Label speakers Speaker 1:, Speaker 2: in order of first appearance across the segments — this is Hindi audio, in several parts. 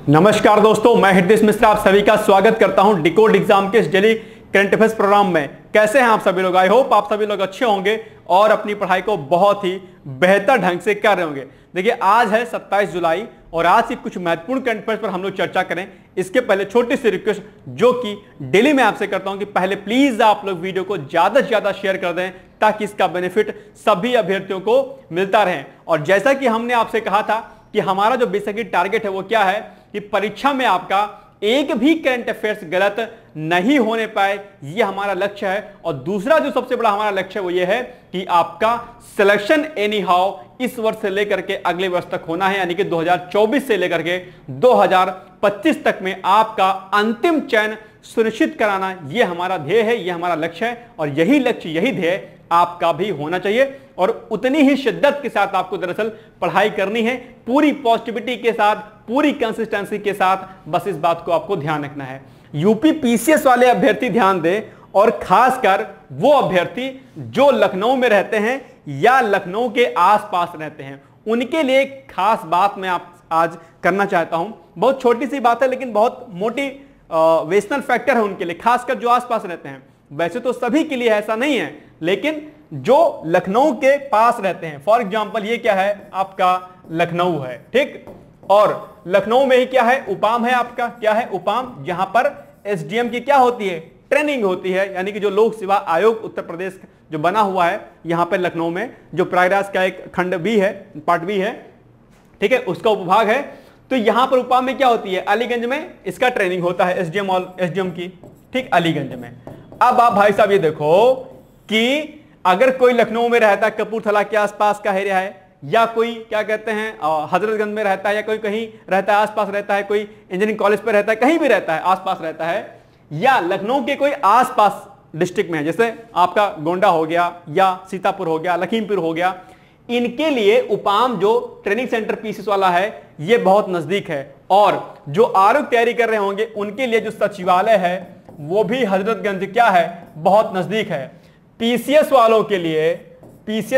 Speaker 1: नमस्कार दोस्तों, मैं हृदय मिश्रा आप सभी का स्वागत करता हूं डिकोड एग्जाम के इस डेली करंट अफेयर्स प्रोग्राम में। कैसे हैं आप सभी लोग? आई होप आप सभी लोग अच्छे होंगे और अपनी पढ़ाई को बहुत ही बेहतर ढंग से कर रहे होंगे। देखिए, आज है 27 जुलाई और आज की कुछ महत्वपूर्ण करंट अफेयर्स पर हम लोग चर्चा करें। इसके पहले छोटी सी रिक्वेस्ट जो कि डेली मैं आपसे करता हूं कि पहले प्लीज आप लोग वीडियो को ज्यादा से ज्यादा शेयर कर दें ताकि इसका बेनिफिट सभी अभ्यर्थियों को मिलता रहे। और जैसा कि हमने आपसे कहा था कि हमारा जो बेसिकली टारगेट है वो क्या है कि परीक्षा में आपका एक भी करंट अफेयर्स गलत नहीं होने पाए, ये हमारा लक्ष्य है। और दूसरा जो सबसे बड़ा हमारा लक्ष्य है वो ये है कि आपका सिलेक्शन एनी हाउ इस वर्ष से लेकर के अगले वर्ष तक होना है, यानी कि 2024 से लेकर के 2025 तक में आपका अंतिम चयन सुनिश्चित कराना, ये हमारा ध्येय है, ये हमारा लक्ष्य है। और यही लक्ष्य, यही ध्येय आपका भी होना चाहिए और उतनी ही शिद्दत के साथ आपको दरअसल पढ़ाई करनी है, पूरी पॉजिटिविटी के साथ, पूरी कंसिस्टेंसी के साथ। बस इस बात को आपको ध्यान रखना है। यूपी पीसीएस वाले अभ्यर्थी ध्यान दें, और खासकर वो अभ्यर्थी जो लखनऊ में रहते हैं या लखनऊ के आसपास रहते हैं, उनके लिए खास बात मैं आप आज करना चाहता हूं। बहुत छोटी सी बात है लेकिन बहुत मोटिवेशनल फैक्टर है उनके लिए, खासकर जो आसपास रहते हैं। वैसे तो सभी के लिए ऐसा नहीं है, लेकिन जो लखनऊ के पास रहते हैं, फॉर एग्जाम्पल ये क्या है, आपका लखनऊ है, ठीक। और लखनऊ में ही क्या है, उपाम है, आपका क्या है, उपाम, जहां पर एसडीएम की क्या होती है, ट्रेनिंग होती है। यानी कि जो लोक सेवा आयोग उत्तर प्रदेश जो बना हुआ है यहां पर लखनऊ में, जो प्रयागराज का एक खंड भी है, पार्ट भी है, ठीक है, उसका उपभाग है। तो यहां पर उपाम में क्या होती है, अलीगंज में इसका ट्रेनिंग होता है एसडीएम की, ठीक, अलीगंज में। अब आप भाई साहब ये देखो कि अगर कोई लखनऊ में रहता है, कपूरथला के आसपास का एरिया है, या कोई क्या कहते हैं हजरतगंज में रहता है, या कोई कहीं रहता है, आसपास रहता है, कोई इंजीनियरिंग कॉलेज पे रहता है, कहीं भी रहता है, आसपास रहता है, या लखनऊ के कोई आसपास डिस्ट्रिक्ट में है, जैसे आपका गोंडा हो गया या सीतापुर हो गया, लखीमपुर हो गया, इनके लिए उपाम जो ट्रेनिंग सेंटर पीसीएस वाला है ये बहुत नजदीक है। और जो आरोग्य तैयारी कर रहे होंगे उनके लिए जो सचिवालय है वो भी हजरतगंज क्या है, बहुत नजदीक है। पीसीएस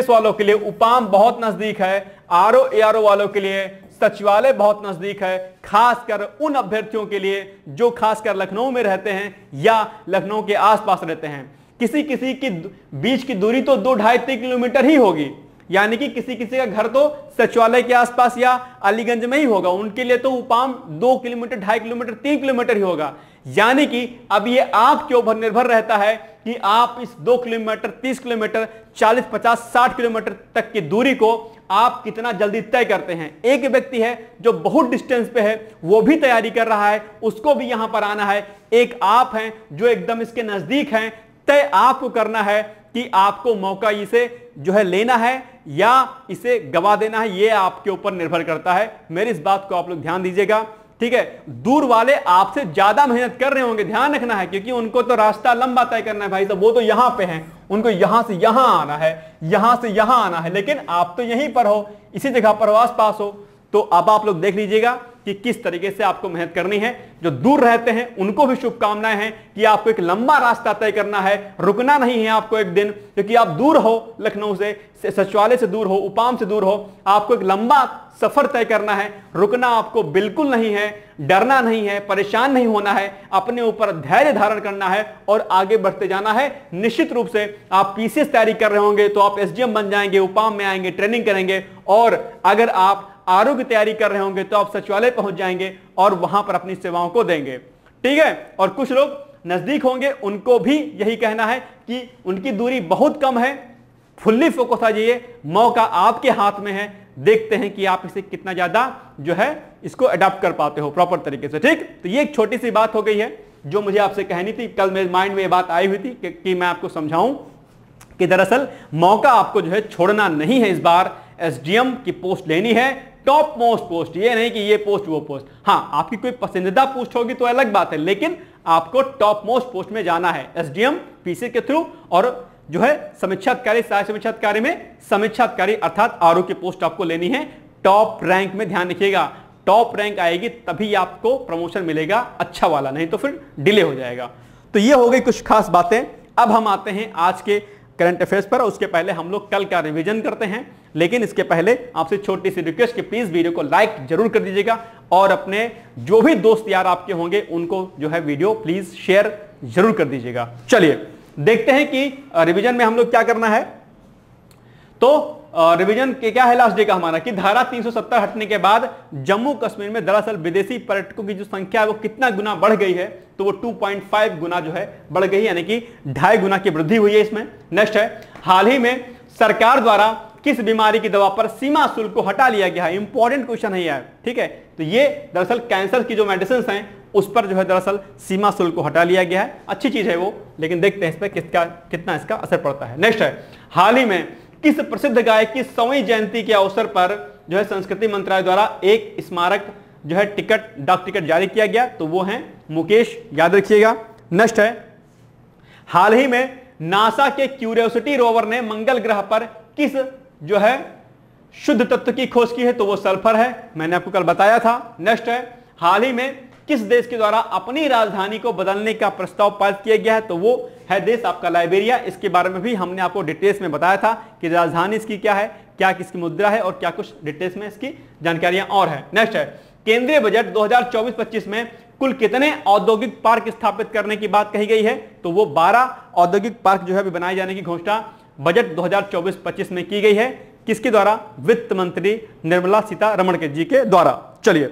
Speaker 1: वालों के लिए उपाम बहुत नजदीक है, आरओ एआरओ वालों के लिए सचिवालय बहुत नजदीक है, खासकर उन अभ्यर्थियों के लिए जो खासकर लखनऊ में रहते हैं या लखनऊ के आसपास रहते हैं। किसी किसी की बीच की दूरी तो 2-2.5-3 किलोमीटर ही होगी, यानी कि किसी किसी का घर तो सचिवालय के आसपास या अलीगंज में ही होगा, उनके लिए तो उपाम 2 किलोमीटर, 2.5 किलोमीटर, 3 किलोमीटर ही होगा। यानी कि अब ये आपके ऊपर निर्भर रहता है कि आप इस 2 किलोमीटर, 30 किलोमीटर, 40, 50, 60 किलोमीटर तक की दूरी को आप कितना जल्दी तय करते हैं। एक व्यक्ति है जो बहुत डिस्टेंस पे है, वो भी तैयारी कर रहा है, उसको भी यहां पर आना है। एक आप हैं जो एकदम इसके नजदीक हैं, तय आपको करना है कि आपको मौका इसे जो है लेना है या इसे गवा देना है, ये आपके ऊपर निर्भर करता है। मेरी इस बात को आप लोग ध्यान दीजिएगा, ठीक है। दूर वाले आपसे ज्यादा मेहनत कर रहे होंगे, ध्यान रखना है, क्योंकि उनको तो रास्ता लंबा तय करना है भाई साहब, वो तो यहां पे हैं, उनको यहां से यहां आना है, यहां से यहां आना है, लेकिन आप तो यहीं पर हो, इसी जगह पर हो, आस पास हो। तो अब आप लोग देख लीजिएगा कि किस तरीके से आपको मेहनत करनी है। जो दूर रहते हैं उनको भी शुभकामनाएं हैं कि आपको एक लंबा रास्ता तय करना है, रुकना नहीं है आपको एक दिन, क्योंकि आप दूर हो, लखनऊ से, सचिवालय से दूर हो, उपाम से दूर हो, आपको एक लंबा सफर तय करना है। रुकना आपको बिल्कुल नहीं है, डरना नहीं है, परेशान नहीं होना है, अपने ऊपर धैर्य धारण करना है और आगे बढ़ते जाना है। निश्चित रूप से आप पीसीएस तैयारी कर रहे होंगे तो आप एसडीएम बन जाएंगे, उपाम में आएंगे, ट्रेनिंग करेंगे, और अगर आप आरोग्य तैयारी कर रहे होंगे तो आप सचिवालय पहुंच जाएंगे और वहां पर अपनी सेवाओं को देंगे, ठीक है। और कुछ लोग नजदीक होंगे, उनको भी यही कहना है कि उनकी दूरी बहुत कम है, फुल्ली फोकस आ जाइए, मौका आपके हाथ में है, देखते हैं कि आप इसे कितना ज्यादा जो है इसको अडॉप्ट कर पाते हो प्रॉपर तरीके से, ठीक। तो ये एक छोटी सी बात हो गई है जो मुझे आपसे कहनी थी। कल मेरे माइंड में ये बात आई हुई थी कि मैं आपको समझाऊं कि दरअसल मौका आपको जो है छोड़ना नहीं है। इस बार एसडीएम की पोस्ट लेनी है, टॉप मोस्ट पोस्ट, ये नहीं कि ये पोस्ट वो पोस्ट। हाँ, आपकी कोई पसंदीदा पोस्ट होगी तो अलग बात है, लेकिन आपको टॉप मोस्ट पोस्ट में जाना है एसडीएम पीसीएस के थ्रू। और जो है समीक्षा अधिकारी, सहायक समीक्षा अधिकारी में समीक्षा अधिकारी अर्थात आरओ की पोस्ट आपको लेनी है टॉप रैंक में। ध्यान रखिएगा, टॉप रैंक आएगी तभी आपको प्रमोशन मिलेगा अच्छा वाला, नहीं तो फिर डिले हो जाएगा। तो ये हो गई कुछ खास बातें। अब हम आते हैं आज के करंट अफेयर्स पर। उसके पहले हम लोग कल का रिवीजन करते हैं। लेकिन इसके पहले आपसे छोटी सी रिक्वेस्ट कि प्लीज वीडियो को लाइक जरूर कर दीजिएगा और अपने जो भी दोस्त यार आपके होंगे उनको जो है वीडियो प्लीज शेयर जरूर कर दीजिएगा। चलिए देखते हैं कि रिवीजन में हम लोग क्या करना है। तो रिवीजन के क्या है लास्ट डे का हमारा कि धारा 370 हटने के बाद जम्मू कश्मीर में दरअसल विदेशी पर्यटकों की जो संख्या है वो कितना गुना बढ़ गई है, तो वो 2.5 गुना जो है बढ़ गई, यानी कि 2.5 गुना की वृद्धि हुई है इसमें। नेक्स्ट है, हाल ही में सरकार द्वारा किस बीमारी की दवा पर सीमा शुल्क को हटा लिया गया है। इंपॉर्टेंट क्वेश्चन है यार, ठीक है। तो ये दरअसल कैंसर की जो मेडिसिन हैं उस पर जो है दरअसल सीमा शुल्क को हटा लिया गया है। अच्छी चीज है वो, लेकिन देखते हैं इस पर कितना इसका असर पड़ता है। नेक्स्ट है, हाल ही में किस प्रसिद्ध गायक की 100वीं जयंती के अवसर पर जो है संस्कृति मंत्रालय द्वारा एक स्मारक जो है डाक टिकट जारी किया गया, तो वो है मुकेश, याद रखिएगा। नेक्स्ट है, हाल ही में नासा के क्यूरियोसिटी रोवर ने मंगल ग्रह पर किस जो है शुद्ध तत्व की खोज की है, तो वो सल्फर है, मैंने आपको कल बताया था। नेक्स्ट है, हाल ही में किस देश के द्वारा अपनी राजधानी को बदलने का प्रस्ताव पारित किया गया है, तो वो है देश आपका लाइबेरिया। इसके बारे में भी हमने आपको डिटेल्स में बताया था कि राजधानी इसकी क्या है, क्या किसकी मुद्रा है और क्या कुछ डिटेल्स में इसकी जानकारियां और है। नेक्स्ट है, केंद्रीय बजट 2024-25 में कुल कितने औद्योगिक पार्क स्थापित करने की बात कही गई है, तो वो 12 औद्योगिक पार्क जो है बनाए जाने की घोषणा बजट 2024-25 में की गई है। किसके द्वारा? वित्त मंत्री निर्मला सीतारमण के जी के द्वारा। चलिए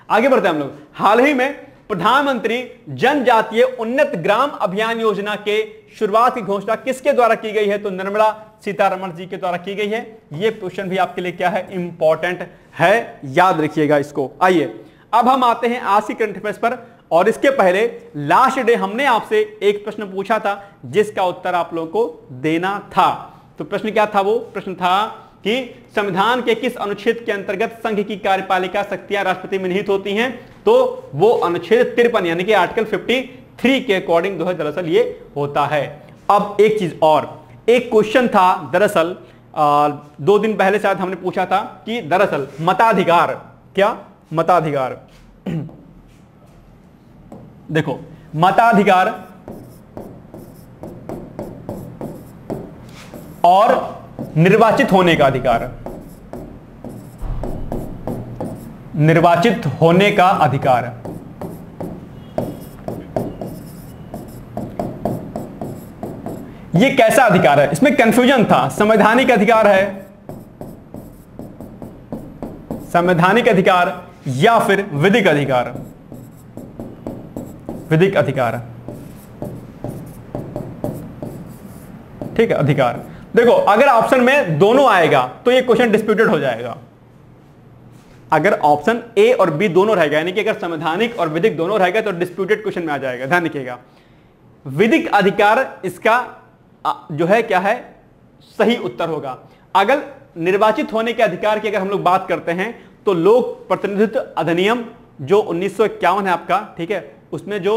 Speaker 1: आगे बढ़ते हैं हम लोग। हाल ही में प्रधानमंत्री जनजातीय उन्नत ग्राम अभियान योजना के शुरुआत की घोषणा किसके द्वारा की गई है, तो निर्मला सीतारमण जी के द्वारा की गई है। यह क्वेश्चन भी आपके लिए क्या है, इंपॉर्टेंट है, याद रखिएगा इसको। आइए अब हम आते हैं आज की करंट अफेयर्स पर, और इसके पहले लास्ट डे हमने आपसे एक प्रश्न पूछा था जिसका उत्तर आप लोगों को देना था। तो प्रश्न क्या था? वो प्रश्न था कि संविधान के किस अनुच्छेद के अंतर्गत संघ की कार्यपालिका शक्तियां राष्ट्रपति में निहित होती हैं, तो वो अनुच्छेद 53 यानी कि आर्टिकल 53 के अकॉर्डिंग जो है दरअसल ये होता है। अब एक चीज और, एक क्वेश्चन था दरअसल 2 दिन पहले शायद हमने पूछा था कि दरअसल मताधिकार, क्या मताधिकार देखो मताधिकार और निर्वाचित होने का अधिकार, निर्वाचित होने का अधिकार, ये कैसा अधिकार है? इसमें कंफ्यूजन था। संवैधानिक अधिकार है, संवैधानिक अधिकार या फिर विधिक अधिकार, विधिक अधिकार, ठीक है, अधिकार। देखो अगर ऑप्शन में दोनों आएगा तो ये क्वेश्चन डिस्प्यूटेड हो जाएगा। अगर ऑप्शन ए और बी दोनों रहेगा, यानी कि अगर संवैधानिक और विधिक दोनों रहेगा तो डिस्प्यूटेड क्वेश्चन में आ जाएगा। ध्यान रखिएगा, विधिक अधिकार इसका जो है क्या है, सही उत्तर होगा। अगर निर्वाचित होने के अधिकार की अगर हम लोग बात करते हैं तो लोक प्रतिनिधित्व अधिनियम जो 1951 है आपका, ठीक है, उसमें जो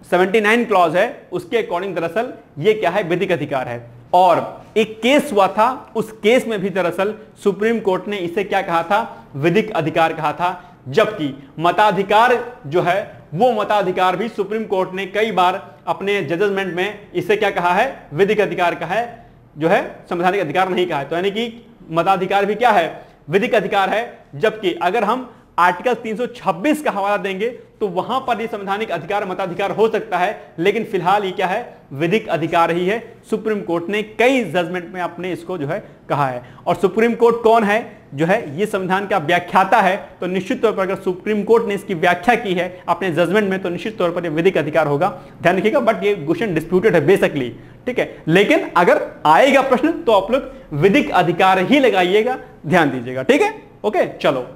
Speaker 1: 79 क्लॉज है उसके अकॉर्डिंग दरअसल ये क्या है, विधिक अधिकार है। और एक केस हुआ था, उस केस में भी दरअसल सुप्रीम कोर्ट ने इसे क्या कहा था, विधिक अधिकार कहा था। जबकि मताधिकार जो है वो मताधिकार भी सुप्रीम कोर्ट ने कई बार अपने जजमेंट में इसे क्या कहा है, विधिक अधिकार कहा है, जो है संवैधानिक अधिकार नहीं कहा है। तो यानी कि मताधिकार भी क्या है, विधिक अधिकार है। जबकि अगर हम आर्टिकल 326 का हवाला देंगे तो वहां पर ये संवैधानिक अधिकार मताधिकार हो सकता है, लेकिन फिलहाल ये क्या है, विधिक अधिकार ही है। सुप्रीम कोर्ट ने कई जजमेंट में अपने इसको जो है कहा है। और सुप्रीम कोर्ट कौन है, जो है ये संविधान का व्याख्याता है। तो निश्चित तौर पर अगर सुप्रीम कोर्ट ने इसकी व्याख्या की है अपने जजमेंट में तो निश्चित तौर पर ये विधिक अधिकार होगा। ध्यान रखिएगा, बट ये क्वेश्चन डिस्प्यूटेड है बेसिकली, ठीक है। लेकिन अगर आएगा प्रश्न तो आप लोग विधिक अधिकार ही लगाइएगा, ध्यान दीजिएगा, ठीक है। ओके चलो,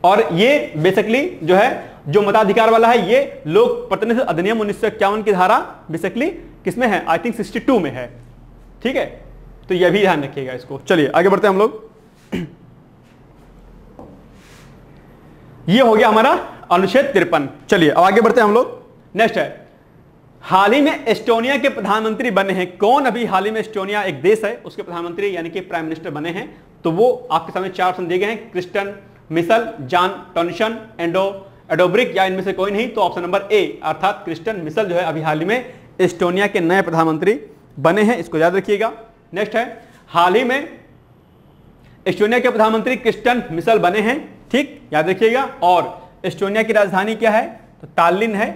Speaker 1: और ये बेसिकली जो है जो मताधिकार वाला है ये लोक प्रतिनिधित्व अधिनियम 1951 की धारा बेसिकली किसमें है, आई थिंक 62 में है, ठीक है। तो यह भी ध्यान रखिएगा इसको। चलिए आगे बढ़ते हैं हम लोग। ये हो गया हमारा अनुच्छेद 53। चलिए अब आगे बढ़ते हैं हम लोग। नेक्स्ट है, हाल ही में एस्टोनिया के प्रधानमंत्री बने हैं कौन? अभी हाल ही में एस्टोनिया एक देश है, उसके प्रधानमंत्री यानी कि प्राइम मिनिस्टर बने हैं। तो वो आपके सामने 4 ऑप्शन दिए गए हैं, क्रिस्टन मिशेल, जॉन टॉनिसन, एडोब्रिक, या इनमें से कोई नहीं। तो ऑप्शन नंबर ए अर्थात क्रिस्टन मिशेल जो है अभी हाल ही में एस्टोनिया के नए प्रधानमंत्री बने हैं, इसको याद रखिएगा। नेक्स्ट है, हाल ही में एस्टोनिया के प्रधानमंत्री क्रिस्टियन मिशेल बने हैं, ठीक, याद रखिएगा। और एस्टोनिया की राजधानी क्या है, तो तालिन है,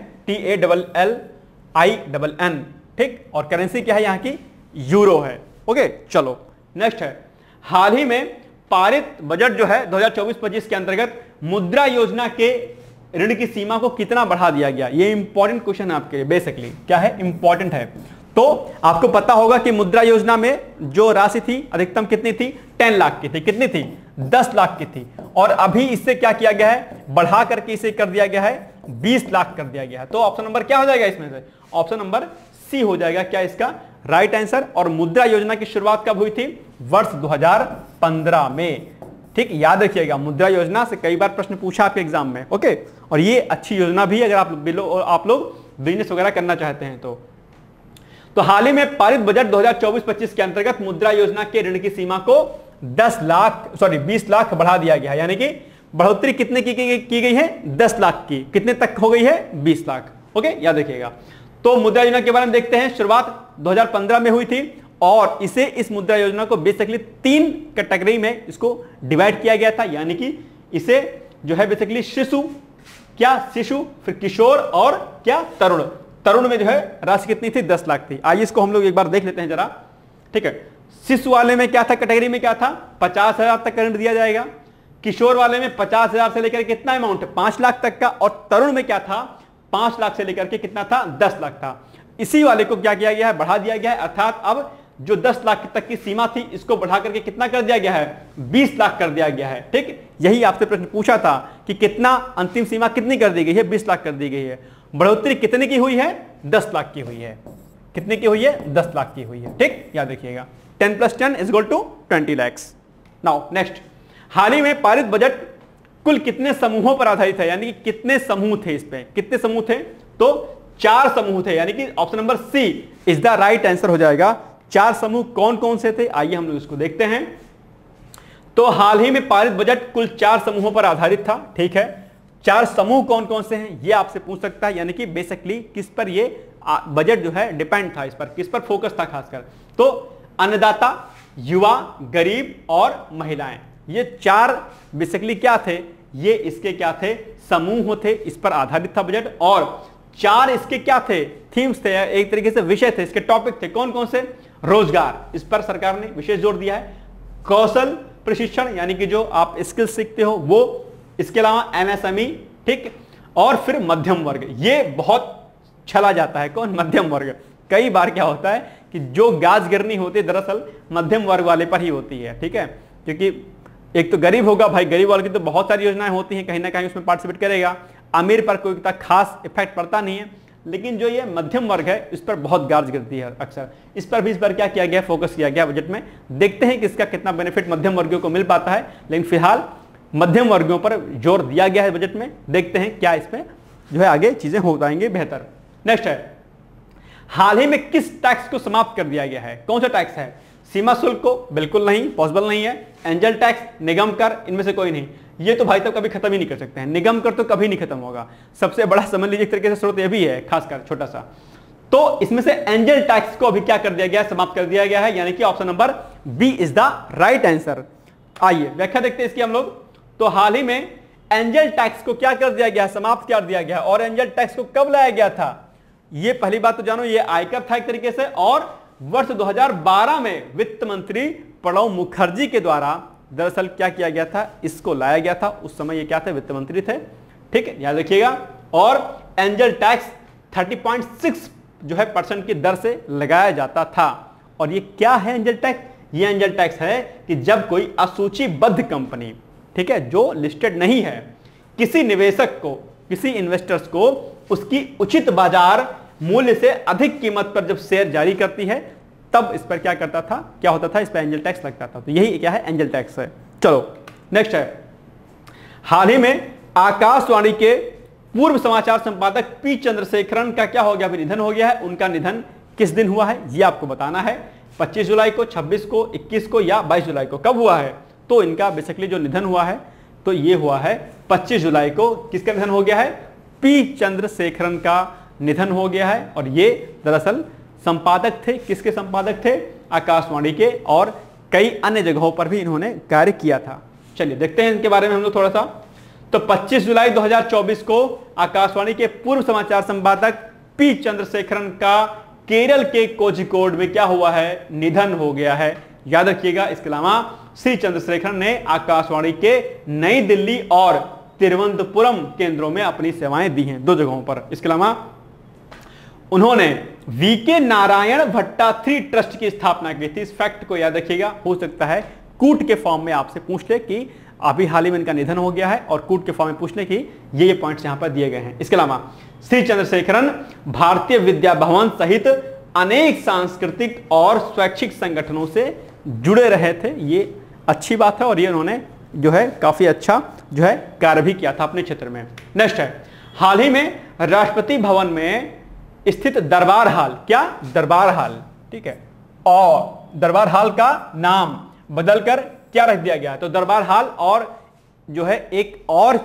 Speaker 1: TALLINN, ठीक। और करेंसी क्या है यहाँ की, यूरो है। ओके, चलो नेक्स्ट है, हाल ही में पारित बजट जो है 2024-25 के अंतर्गत मुद्रा योजना के ऋण की सीमा को कितना बढ़ा दिया गया। ये इंपॉर्टेंट क्वेश्चन है आपके लिए, बेसिकली क्या है, इंपॉर्टेंट है। तो आपको पता होगा कि मुद्रा योजना में जो राशि थी अधिकतम कितनी थी, 10 लाख की थी। कितनी थी, 10 लाख की थी। और अभी इससे क्या किया गया है, बढ़ा करके इसे कर दिया गया है 20 लाख कर दिया गया है। तो ऑप्शन नंबर क्या हो जाएगा इसमें से, ऑप्शन नंबर सी हो जाएगा क्या इसका राइट आंसर। और मुद्रा योजना की शुरुआत कब हुई थी, वर्ष 2015 में, ठीक, याद रखिएगा। मुद्रा योजना से कई बार प्रश्न पूछा आपके एग्जाम में। ओके, और ये अच्छी योजना भी है अगर आप लोग बिजनेस वगैरह करना चाहते हैं तो हाल ही में पारित बजट 2024-25 के अंतर्गत मुद्रा योजना के ऋण की सीमा को 20 लाख बढ़ा दिया गया है। यानी कि बढ़ोतरी कितने की गई है, 10 लाख की। कितने तक हो गई है, 20 लाख। ओके, याद रखिएगा। तो मुद्रा योजना के बारे में देखते हैं। शुरुआत 2015 में हुई थी और इस मुद्रा योजना को बेसिकली 3 कैटेगरी में इसको डिवाइड किया गया था। यानी कि इसे जो है बेसिकली शिशु, फिर किशोर और क्या तरुण में जो है राशि कितनी थी, 10 लाख थी। आइए इसको हम लोग एक बार देख लेते हैं जरा, ठीक है। शिशु वाले में क्या था, कैटेगरी में क्या था, 50,000 तक का ऋण दिया जाएगा। किशोर वाले में 50,000 से लेकर कितना अमाउंट, 5 लाख तक का। और तरुण में क्या था, 5 लाख से लेकर के कितना था, 10 लाख था। इसी वाले को क्या किया गया है, बढ़ा दिया गया है। अर्थात अब जो 10 लाख तक की सीमा थी इसको बढ़ा करके कितना कर दिया गया है, 20 लाख कर दिया गया है, ठीक। यही आपसे प्रश्न पूछा था कि कितना अंतिम सीमा कितनी कर दी गई है, 20 लाख कर दी गई है। बढ़ोतरी कितने की हुई है, 10 लाख की हुई है। कितने की हुई है, 10 लाख की हुई है, ठीक, याद रखिएगा। 10 + 10 = 20 लाख। नाउ नेक्स्ट, हाल ही में पारित बजट कुल कितने समूहों पर आधारित है। यानी कि कितने समूह थे, इस पे कितने समूह थे, तो 4 समूह थे। यानी कि option number C is the right answer हो जाएगा। 4 समूह कौन कौन से थे, आइए हम लोग इसको देखते हैं। तो हाल ही में पारित बजट कुल 4 समूहों पर आधारित था, ठीक है। 4 समूह कौन कौन से हैं ये आपसे पूछ सकता है। यानी कि बेसिकली किस पर ये बजट जो है डिपेंड था, इस पर किस पर फोकस था खासकर, तो अन्नदाता, युवा, गरीब और महिलाएं। ये 4 बेसिकली क्या थे, ये इसके क्या थे, समूह थे, इस पर आधारित था बजट। और 4 इसके क्या थे, थीम्स थे, एक तरीके से विषय थे, इसके टॉपिक थे। कौन कौन से, रोजगार, इस पर सरकार ने विशेष जोर दिया है। कौशल प्रशिक्षण, यानी कि जो आप स्किल सीखते हो वो, इसके अलावा MSME, ठीक। और फिर मध्यम वर्ग, ये बहुत छला जाता है, कौन, मध्यम वर्ग। कई बार क्या होता है कि जो गाज गिरनी होती है दरअसल मध्यम वर्ग वाले पर ही होती है, ठीक है। क्योंकि एक तो गरीब होगा भाई, गरीब वाले की तो बहुत सारी योजनाएं होती हैं, कहीं ना कहीं उसमें पार्टिसिपेट करेगा। अमीर पर कोई खास इफेक्ट पड़ता नहीं है, लेकिन जो ये मध्यम वर्ग है इस पर बहुत गाज गिरती है अक्सर। इस पर भी इस बार क्या किया गया, फोकस किया गया बजट में। देखते हैं कि इसका कितना बेनिफिट मध्यम वर्गों को मिल पाता है। लेकिन फिलहाल मध्यम वर्गों पर जोर दिया गया है बजट में। देखते हैं क्या इसमें जो है आगे चीजें हो जाएंगी बेहतर। नेक्स्ट है, हाल ही में किस टैक्स को समाप्त कर दिया गया है। कौन सा टैक्स है, सीमा शुल्क को, बिल्कुल नहीं, पॉसिबल नहीं है। एंजल टैक्स, निगम कर, इनमें से कोई नहीं। ये तो भाई साहब कभी खत्म ही नहीं कर सकते हैं। निगम कर तो कभी नहीं खत्म होगा। सबसे बड़ा समझ लीजिए एक तरीके से स्रोत ये भी है, खासकर छोटा सा। तो इसमें से एंजल टैक्स को अभी क्या कर दिया गया, समाप्त कर दिया गया है। यानी कि option number B is the right answer. आइए व्याख्या देखते हैं इसकी हम लोग। तो हाल ही में एंजल टैक्स को क्या कर दिया गया, समाप्त कर दिया गया। और एंजल टैक्स को कब लाया गया था, ये पहली बात तो जानो, ये आयकर था एक तरीके से। और वर्ष 2012 में वित्त मंत्री प्रणब मुखर्जी के द्वारा दरअसल क्या किया गया था, इसको लाया गया था। उस समय ये क्या थे, वित्त मंत्री थे, ठीक है, याद रखिएगा। और एंजल टैक्स 30.6 जो है % की दर से लगाया जाता था। और ये क्या है एंजल टैक्स, ये एंजल टैक्स है कि जब कोई असूचीबद्ध कंपनी, ठीक है, जो लिस्टेड नहीं है, किसी निवेशक को, किसी इन्वेस्टर्स को उसकी उचित बाजार मूल्य से अधिक कीमत पर जब शेयर जारी करती है, तब इस पर क्या करता था, क्या होता था, इस पर एंजल टैक्स लगता था। तो यही क्या है, एंजल टैक्स है। चलो नेक्स्ट है, हाल ही में आकाशवाणी के पूर्व समाचार संपादक पी चंद्रशेखरन का क्या हो गया, अभी निधन हो गया है। उनका निधन किस दिन हुआ है ये आपको बताना है। 25 जुलाई को, 26 को, 21 को या 22 जुलाई को, कब हुआ है। तो इनका बेसिकली जो निधन हुआ है तो ये हुआ है 25 जुलाई को। किसका निधन हो गया है, पी चंद्रशेखरन का निधन हो गया है। और ये दरअसल संपादक थे, किसके संपादक थे, आकाशवाणी के। और कई अन्य जगहों पर भी इन्होंने कार्य किया था। चलिए देखते हैं इनके बारे में हम लोग थोड़ा सा। तो 25 जुलाई 2024 को आकाशवाणी के पूर्व समाचार संपादक पी चंद्रशेखरन का केरल के कोझिकोड में क्या हुआ है, निधन हो गया है। याद रखिएगा। इसके अलावा श्री चंद्रशेखरन ने आकाशवाणी के नई दिल्ली और तिरुवनंतपुरम केंद्रों में अपनी सेवाएं दी हैं, 2 जगहों पर। इसके अलावा उन्होंने वीके नारायण भट्टाथ्री ट्रस्ट की स्थापना की थी। इस फैक्ट को याद रखिएगा। हो सकता है कूट के फॉर्म में आपसे पूछ ले कि अभी हाल ही में इनका निधन हो गया है, और कूट के फॉर्म में पूछ ले कि ये पॉइंट्स यहां पर दिए गए हैं। इसके अलावा श्री चंद्रशेखरन भारतीय विद्या भवन सहित अनेक सांस्कृतिक और स्वैच्छिक संगठनों से जुड़े रहे थे। ये अच्छी बात है, और ये उन्होंने जो है काफी अच्छा जो है कार्य भी किया था अपने क्षेत्र में। नेक्स्ट है, हाल ही में राष्ट्रपति भवन में स्थित दरबार हॉल, क्या दरबार हॉल, ठीक है, और दरबार हॉल का नाम बदलकर क्या रख दिया गया है, तो दरबार हॉल और जो है एक और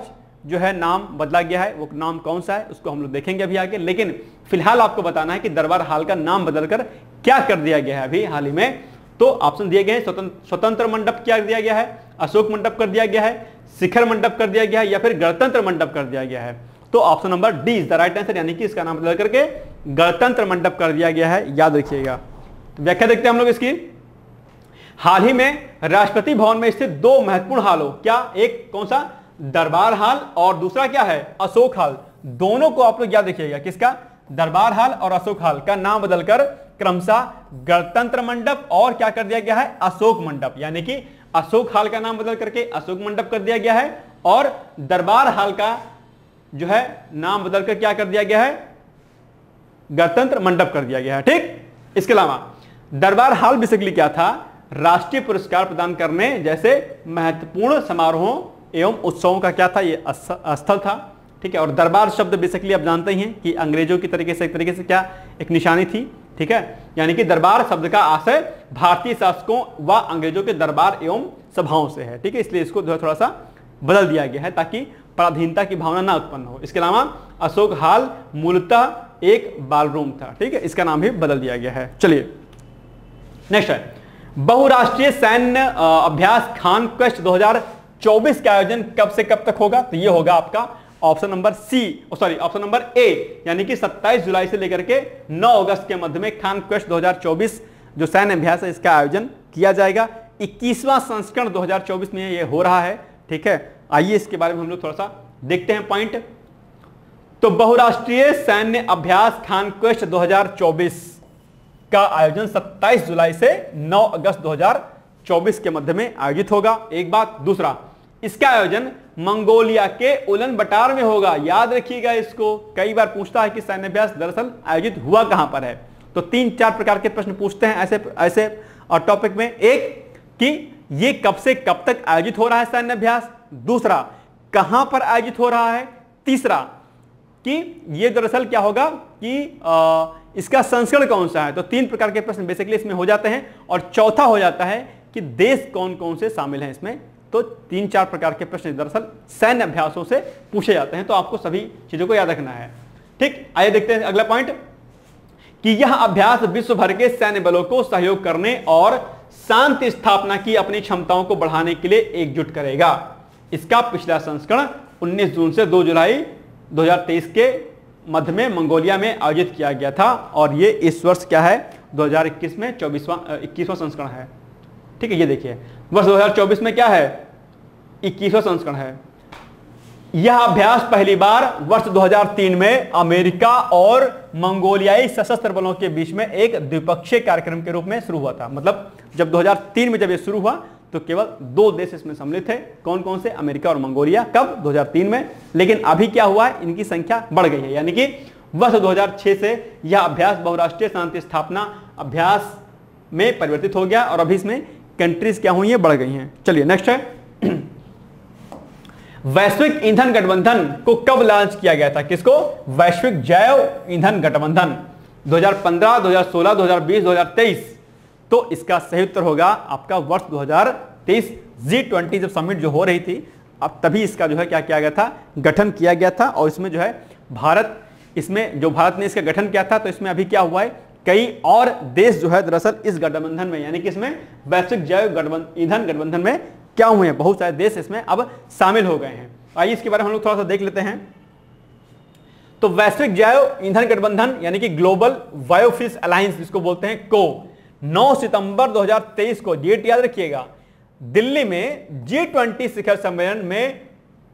Speaker 1: जो है नाम बदला गया है। वो नाम कौन सा है उसको हम लोग देखेंगे अभी आगे, लेकिन फिलहाल आपको बताना है कि दरबार हॉल का नाम बदलकर क्या कर दिया गया है अभी हाल ही में। तो ऑप्शन दिए गए हैं, स्वतंत्र मंडप क्या दिया गया है, अशोक मंडप कर दिया गया है, शिखर मंडप कर दिया गया है, या फिर गणतंत्र मंडप कर दिया गया है। तो option number D is the right answer, यानी कि इसका नाम बदल करके गणतंत्र मंडप कर दिया गया है। याद रखिएगा। तो व्याख्या देखते हैं हम लोग इसकी। हाल ही में राष्ट्रपति भवन में स्थित 2 महत्वपूर्ण हॉलों, क्या, एक कौन सा, दरबार हॉल, और दूसरा क्या है, अशोक हॉल। दोनों को आप लोग याद रखिएगा, किसका, दरबार हॉल और अशोक हॉल का नाम बदलकर क्रमशः गणतंत्र मंडप और क्या कर दिया गया है, अशोक मंडप। यानी कि अशोक हॉल का नाम बदल करके अशोक मंडप कर दिया गया है, और दरबार हॉल का जो है नाम बदलकर क्या कर दिया गया है, गणतंत्र मंडप कर दिया गया है। ठीक। इसके अलावा दरबार हॉल बेसिकली क्या था, राष्ट्रीय पुरस्कार प्रदान करने जैसे महत्वपूर्ण समारोहों एवं उत्सवों का क्या था, ये स्थल था। ठीक है। और दरबार शब्द बेसिकली आप जानते ही हैं कि अंग्रेजों की तरीके से एक तरीके से क्या एक निशानी थी। ठीक है। यानी कि दरबार शब्द का आशय भारतीय शासकों व अंग्रेजों के दरबार एवं सभाओं से है। ठीक है। इसलिए इसको थोड़ा सा बदल दिया गया है ताकि पराधीनता की भावना ना उत्पन्न हो। इसके अलावा अशोक हॉल मूलतः एक बालरूम था। ठीक है। इसका नाम भी बदल दिया गया है। चलिए नेक्स्ट है, बहुराष्ट्रीय सैन्य अभ्यास खान क्वेस्ट 2024 का आयोजन कब से कब तक होगा, तो ये होगा आपका option number option number A, यानी कि 27 जुलाई से लेकर के 9 अगस्त के मध्य में खान क्वेस्ट 2024 जो सैन्य अभ्यास है इसका आयोजन किया जाएगा। 21वां संस्करण 2024 में ये हो रहा है। ठीक है। आइए इसके बारे में हम लोग थोड़ा सा देखते हैं पॉइंट। तो बहुराष्ट्रीय सैन्य अभ्यास खान क्वेस्ट 2024 का आयोजन 27 जुलाई से 9 अगस्त 2024 के मध्य में आयोजित होगा। एक बात। दूसरा, इसका आयोजन मंगोलिया के उलन बटार में होगा। याद रखिएगा इसको, कई बार पूछता है कि सैन्य अभ्यास दरअसल आयोजित हुआ कहां पर है। तो 3-4 प्रकार के प्रश्न पूछते हैं ऐसे टॉपिक में। एक कि ये कब से कब तक आयोजित हो रहा है सैन्य अभ्यास, दूसरा कहां पर आयोजित हो रहा है, तीसरा कि ये दरअसल क्या होगा कि इसका संस्करण कौन सा है। तो 3 प्रकार के प्रश्न बेसिकली इसमें हो जाते हैं। और चौथा हो जाता है कि देश कौन कौन से शामिल हैं इसमें। तो 3-4 प्रकार के प्रश्न दरअसल सैन्य अभ्यासों से पूछे जाते हैं। तो आपको सभी चीजों को याद रखना है। ठीक। आइए देखते हैं अगला पॉइंट कि यह अभ्यास विश्व भर के सैन्य बलों को सहयोग करने और शांति स्थापना की अपनी क्षमताओं को बढ़ाने के लिए एकजुट करेगा। इसका पिछला संस्करण 19 जून से 2 जुलाई 2023 के मध्य में मंगोलिया में आयोजित किया गया था। और ये इस वर्ष क्या है, 2021 में 21वां संस्करण है। ठीक है। ये देखिए वर्ष 2024 में क्या है, 21वां संस्करण है। यह अभ्यास पहली बार वर्ष 2003 में अमेरिका और मंगोलियाई सशस्त्र बलों के बीच में एक द्विपक्षीय कार्यक्रम के रूप में शुरू हुआ था। मतलब जब 2003 में जब ये शुरू हुआ तो केवल 2 देश इसमें सम्मिलित थे। कौन कौन से, अमेरिका और मंगोलिया। कब, 2003 में। लेकिन अभी क्या हुआ है, इनकी संख्या बढ़ गई है। यानी कि वर्ष 2006 से यह अभ्यास बहुराष्ट्रीय शांति स्थापना अभ्यास में परिवर्तित हो गया और अभी इसमें कंट्रीज क्या हुई है, बढ़ गई हैं। चलिए नेक्स्ट है, वैश्विक ईंधन गठबंधन को कब लॉन्च किया गया था, किसको, वैश्विक जैव ईंधन गठबंधन 2015, 2016, 2020, 2023। तो इसका सही उत्तर होगा आपका वर्ष 2023। G20 जब समिट जो हो रही थी अब तभी इसका जो है क्या किया गया था, गठन किया गया था। और इसमें जो है भारत ने इसका गठन किया था। तो इसमें अभी क्या हुआ है, कई और देश जो है दरअसल इस गठबंधन में, यानी कि इसमें वैश्विक जैव ईंधन गठबंधन में क्या हुए हैं, बहुत सारे देश इसमें अब शामिल हो गए हैं। आइए इसके बारे में हम लोग थोड़ा सा देख लेते हैं। तो वैश्विक जैव ईंधन गठबंधन यानी कि ग्लोबल बायोफ्यूल्स अलायंस जिसको बोलते हैं को 9 सितंबर 2023 को, डेट याद रखिएगा, दिल्ली में G20 शिखर सम्मेलन में,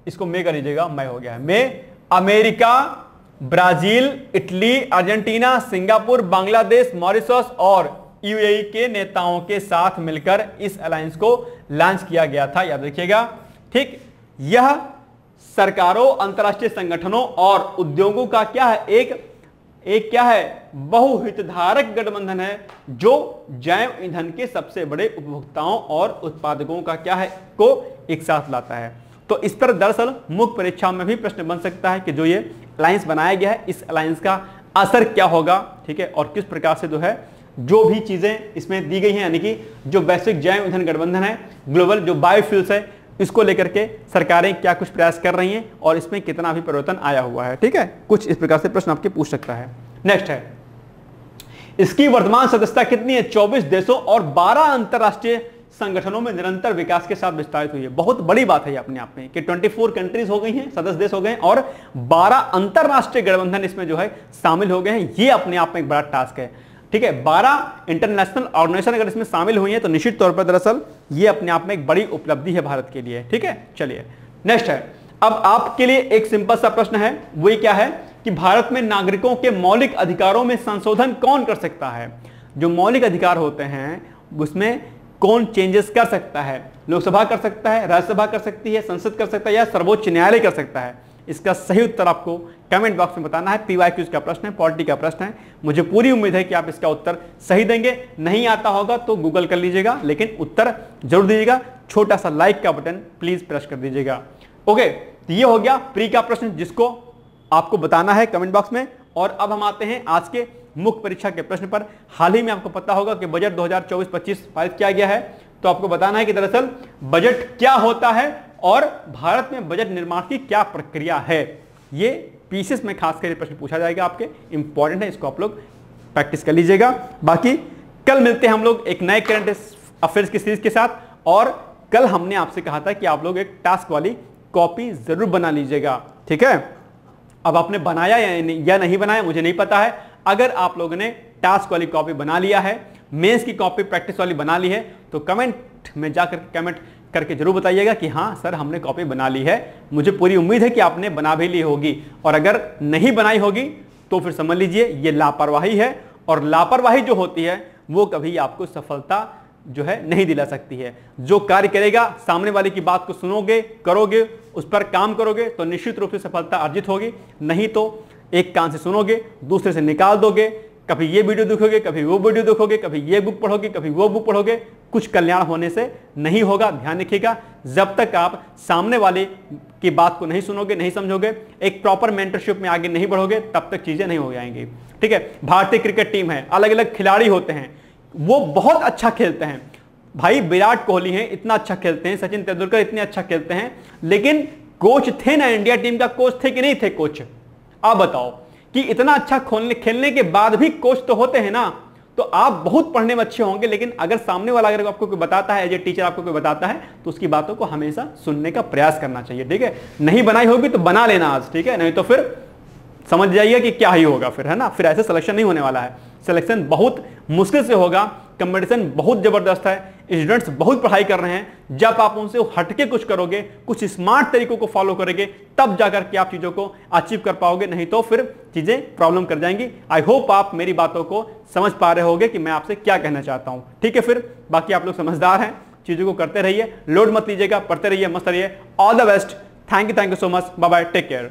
Speaker 1: इसको मैं कर लीजिएगा, मैं हो गया है, में America, Brazil, Italy, Argentina, Singapore, Bangladesh, Mauritius और यूएई के नेताओं के साथ मिलकर इस अलायंस को लॉन्च किया गया था, याद रखिएगा। ठीक, यह सरकारों, अंतरराष्ट्रीय संगठनों और उद्योगों का क्या है, एक क्या है, बहुहितधारक गठबंधन है जो जैव ईंधन के सबसे बड़े उपभोक्ताओं और उत्पादकों का क्या है, को एक साथ लाता है। तो इस पर दरअसल मुख्य परीक्षाओं में भी प्रश्न बन सकता है कि जो ये अलायंस बनाया गया है, इस अलायंस का असर क्या होगा, ठीक है, और किस प्रकार से जो है जो भी चीजें इसमें दी गई हैं, यानी कि जो वैश्विक जैव ईंधन गठबंधन है, ग्लोबल जो बायोफ्यूल्स है, इसको लेकर के सरकारें क्या कुछ प्रयास कर रही हैं और इसमें कितना भी परिवर्तन आया हुआ है। ठीक है, कुछ इस प्रकार से प्रश्न आपके पूछ सकता है। नेक्स्ट है, इसकी वर्तमान सदस्यता कितनी है, 24 देशों और 12 अंतरराष्ट्रीय संगठनों में निरंतर विकास के साथ विस्तारित हुई है। बहुत बड़ी बात है ये अपने आप में कि 24 कंट्रीज हो गई हैं, सदस्य देश हो गए हैं और 12 अंतरराष्ट्रीय गठबंधन इसमें जो है शामिल हो गए हैं। ये अपने आप में एक बड़ा टास्क है। ठीक है, 12 इंटरनेशनल ऑर्गेनाइजेशन अगर इसमें शामिल हुई है तो निश्चित तौर पर दरअसल ये अपने आप में एक बड़ी उपलब्धि है भारत के लिए। ठीक है, चलिए नेक्स्ट है, अब आपके लिए एक सिंपल सा प्रश्न है, वही क्या है कि भारत में नागरिकों के मौलिक अधिकारों में संशोधन कौन कर सकता है। जो मौलिक अधिकार होते हैं उसमें कौन चेंजेस कर सकता है, लोकसभा कर सकता है, राज्यसभा कर सकती है, संसद कर सकता है या सर्वोच्च न्यायालय कर सकता है। इसका सही उत्तर आपको कमेंट बॉक्स में बताना है। पीवाईक्यूज का प्रश्न है, पॉलिटी का प्रश्न है। मुझे पूरी उम्मीद है कि आप इसका उत्तर सही देंगे। नहीं आता होगा तो गूगल कर लीजिएगा, लेकिन उत्तर जरूर दीजिएगा। छोटा सा लाइक का बटन प्लीज प्रेस कर दीजिएगा। ओके, तो ये हो गया प्री का प्रश्न जिसको आपको बताना है कमेंट बॉक्स में। और अब हम आते हैं आज के मुख्य परीक्षा के प्रश्न पर। हाल ही में आपको पता होगा कि बजट 2024-25 पारित किया गया है, तो आपको बताना है कि दरअसल बजट क्या होता है और भारत में बजट निर्माण की क्या प्रक्रिया है। ये पीसीएस में खासकर प्रश्न पूछा जाएगा, आपके इंपॉर्टेंट है, इसको आप लोग प्रैक्टिस कर लीजिएगा। बाकी कल मिलते हैं हम लोग एक नए करंट अफेयर्स की सीरीज के साथ। और कल हमने आपसे कहा था कि आप लोग एक टास्क वाली कॉपी जरूर बना लीजिएगा। ठीक है, अब आपने बनाया या नहीं बनाया मुझे नहीं पता है। अगर आप लोगों ने टास्क वाली कॉपी बना लिया है, मेंस की कॉपी प्रैक्टिस वाली बना ली है, तो कमेंट में जाकर कमेंट करके जरूर बताइएगा कि हाँ सर हमने कॉपी बना ली है। मुझे पूरी उम्मीद है कि आपने बना भी ली होगी, और अगर नहीं बनाई होगी तो फिर समझ लीजिए ये लापरवाही है, और लापरवाही जो होती है वो कभी आपको सफलता जो है नहीं दिला सकती है। जो कार्य करेगा, सामने वाले की बात को सुनोगे, करोगे, उस पर काम करोगे तो निश्चित रूप से सफलता अर्जित होगी। नहीं तो एक कान से सुनोगे, दूसरे से निकाल दोगे, कभी ये वीडियो देखोगे, कभी वो वीडियो देखोगे, कभी ये बुक पढ़ोगे, कभी वो बुक पढ़ोगे, कुछ कल्याण होने से नहीं होगा। ध्यान रखिएगा, जब तक आप सामने वाले की बात को नहीं सुनोगे, नहीं समझोगे, एक प्रॉपर मेंटरशिप में आगे नहीं बढ़ोगे, तब तक चीजें नहीं हो जाएंगी। ठीक है, भारतीय क्रिकेट टीम है, अलग अलग खिलाड़ी होते हैं, वो बहुत अच्छा खेलते हैं। भाई विराट कोहली हैं, इतना अच्छा खेलते हैं, सचिन तेंदुलकर इतने अच्छा खेलते हैं, लेकिन कोच थे ना, इंडिया टीम का कोच थे कि नहीं थे कोच? आप बताओ कि इतना अच्छा खेलने के बाद भी कोच तो होते हैं ना। तो आप बहुत पढ़ने में अच्छे होंगे, लेकिन अगर सामने वाला अगर आपको कोई बताता है, एज ए टीचर आपको कोई बताता है, तो उसकी बातों को हमेशा सुनने का प्रयास करना चाहिए। ठीक है, नहीं बनाई होगी तो बना लेना आज, ठीक है, नहीं तो फिर समझ जाइए कि क्या ही होगा फिर, है ना। फिर ऐसे सिलेक्शन नहीं होने वाला है, सिलेक्शन बहुत मुश्किल से होगा, कंपटीशन बहुत जबरदस्त है, स्टूडेंट्स बहुत पढ़ाई कर रहे हैं। जब आप उनसे हटके कुछ करोगे, कुछ स्मार्ट तरीकों को फॉलो करोगे, तब जाकर के आप चीजों को अचीव कर पाओगे, नहीं तो फिर चीजें प्रॉब्लम कर जाएंगी। आई होप आप मेरी बातों को समझ पा रहे होगे कि मैं आपसे क्या कहना चाहता हूं। ठीक है, फिर बाकी आप लोग समझदार हैं, चीजों को करते रहिए, लोड मत लीजिएगा, पढ़ते रहिए, मस्त रहिए। All the best, thank you so much, bye bye, take care.